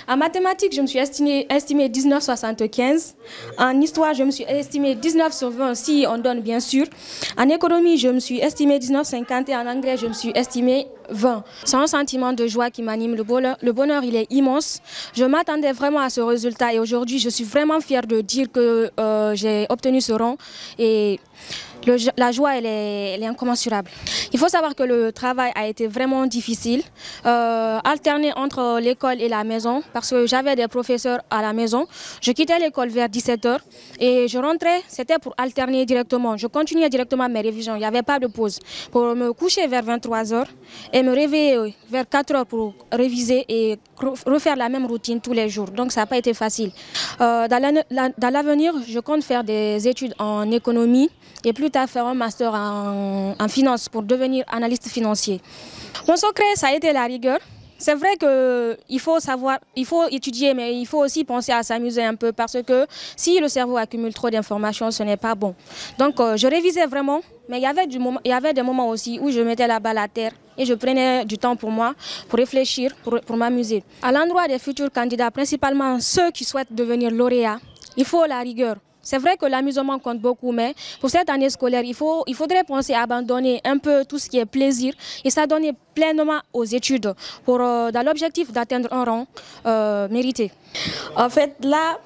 En mathématiques, je me suis estimée 19,75. En histoire, je me suis estimée 19 sur 20, si on donne bien sûr. En économie, je me suis estimée 19,50 et en anglais, je me suis estimée 20. C'est un sentiment de joie qui m'anime. Le bonheur, il est immense. Je m'attendais vraiment à ce résultat et aujourd'hui, je suis vraiment fière de dire que j'ai obtenu ce rang. Et la joie, elle est incommensurable. Il faut savoir que le travail a été vraiment difficile, alterné entre l'école et la maison, parce que j'avais des professeurs à la maison. Je quittais l'école vers 17 h et je rentrais, c'était pour alterner directement. Je continuais directement mes révisions, il n'y avait pas de pause. Pour me coucher vers 23 h et me réveiller vers 4 h pour réviser et refaire la même routine tous les jours. Donc ça n'a pas été facile. Dans l'avenir, je compte faire des études en économie et plus tard faire un master en finance pour devenir analyste financier. Mon secret, ça a été la rigueur. C'est vrai qu'il faut savoir, il faut étudier, mais il faut aussi penser à s'amuser un peu parce que si le cerveau accumule trop d'informations, ce n'est pas bon. Donc je révisais vraiment, mais il y avait des moments aussi où je mettais la balle à terre et je prenais du temps pour moi, pour réfléchir, pour m'amuser. À l'endroit des futurs candidats, principalement ceux qui souhaitent devenir lauréats, il faut la rigueur. C'est vrai que l'amusement compte beaucoup, mais pour cette année scolaire, il faudrait penser à abandonner un peu tout ce qui est plaisir et s'adonner pleinement aux études dans l'objectif d'atteindre un rang mérité. En fait, là,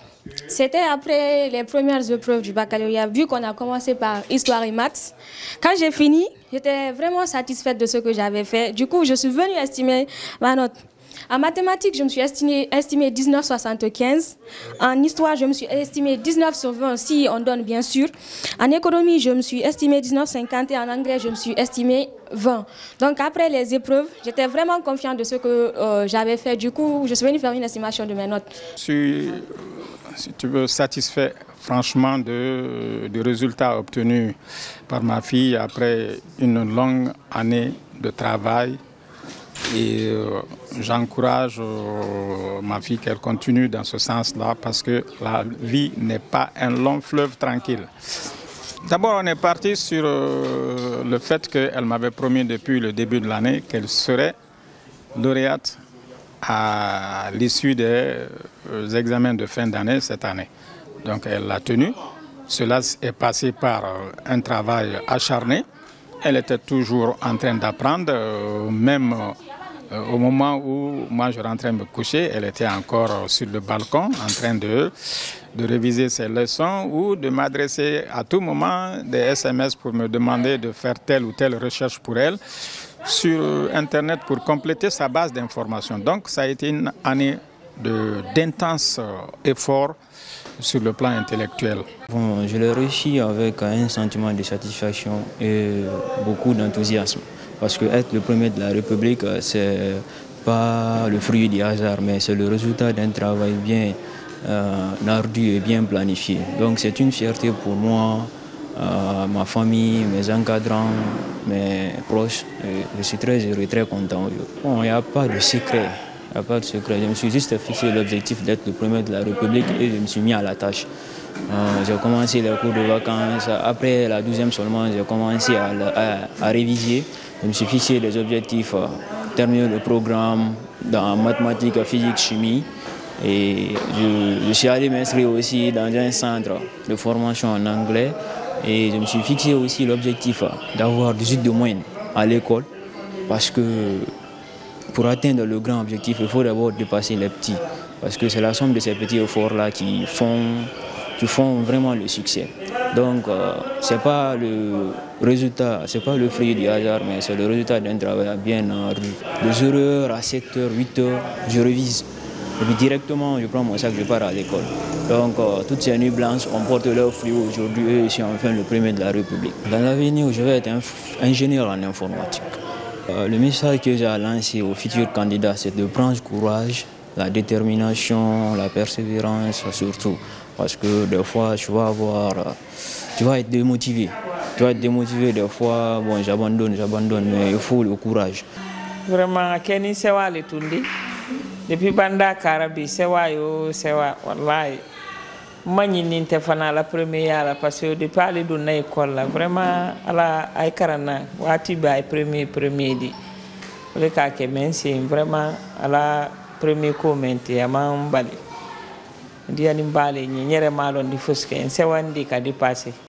c'était après les premières épreuves du baccalauréat, vu qu'on a commencé par histoire et maths. Quand j'ai fini, j'étais vraiment satisfaite de ce que j'avais fait. Du coup, je suis venue estimer ma note. En mathématiques, je me suis estimée 19,75. En histoire, je me suis estimée 19 sur 20, si on donne bien sûr. En économie, je me suis estimée 19,50 et en anglais, je me suis estimée 20. Donc après les épreuves, j'étais vraiment confiante de ce que j'avais fait. Du coup, je suis venue faire une estimation de mes notes. Je suis, si tu veux, satisfait franchement du résultat obtenu par ma fille après une longue année de travail. Et j'encourage ma fille qu'elle continue dans ce sens-là parce que la vie n'est pas un long fleuve tranquille. D'abord, on est parti sur le fait qu'elle m'avait promis depuis le début de l'année qu'elle serait lauréate à l'issue des examens de fin d'année cette année. Donc elle l'a tenu. Cela est passé par un travail acharné. Elle était toujours en train d'apprendre, même au moment où moi je rentrais me coucher, elle était encore sur le balcon en train de réviser ses leçons ou de m'adresser à tout moment des SMS pour me demander de faire telle ou telle recherche pour elle sur Internet pour compléter sa base d'informations. Donc ça a été une année d'intenses efforts sur le plan intellectuel. Bon, je l'ai réussi avec un sentiment de satisfaction et beaucoup d'enthousiasme. Parce que être le premier de la République, c'est pas le fruit du hasard, mais c'est le résultat d'un travail bien ardu et bien planifié. Donc c'est une fierté pour moi, ma famille, mes encadrants, mes proches. Et je suis très heureux, très content. Bon, il n'y a pas de secret. Il n'y a pas de secret. Je me suis juste fixé l'objectif d'être le premier de la République et je me suis mis à la tâche. J'ai commencé les cours de vacances. Après la 12e seulement, j'ai commencé à réviser. Je me suis fixé des objectifs, terminer le programme dans mathématiques, physique, chimie. Et je suis allé m'inscrire aussi dans un centre de formation en anglais. Et je me suis fixé aussi l'objectif d'avoir 18 de moyenne à l'école. Parce que pour atteindre le grand objectif, il faut d'abord dépasser les petits. Parce que c'est la somme de ces petits efforts-là qui font vraiment le succès. Donc, ce n'est pas le résultat, ce n'est pas le fruit du hasard, mais c'est le résultat d'un travail bien ardu. De 0h à 7h, 8h, je révise. Et puis directement, je prends mon sac, je pars à l'école. Donc, toutes ces nuits blanches, on porte leur fruit aujourd'hui et je suis enfin le premier de la République. Dans l'avenir, je vais être ingénieur en informatique. Le message que j'ai à lancer aux futurs candidats, c'est de prendre courage, la détermination, la persévérance surtout. Parce que des fois, tu vas être démotivé. Tu vas être démotivé des fois, bon, j'abandonne, mais il faut le courage. Vraiment, Kenny Sewa le Tundi. Depuis Banda Karabi, Sewa yo, Sewa, wallahi. Mani ninte fana la première parce que depuis aller dans l'école, vraiment, ala ay karana, wati ba premier di. Le cas que c'est vraiment, ala premier comment ya man bali ndiya ni mbale ni nyere malon di fuske en sewandi ka di passé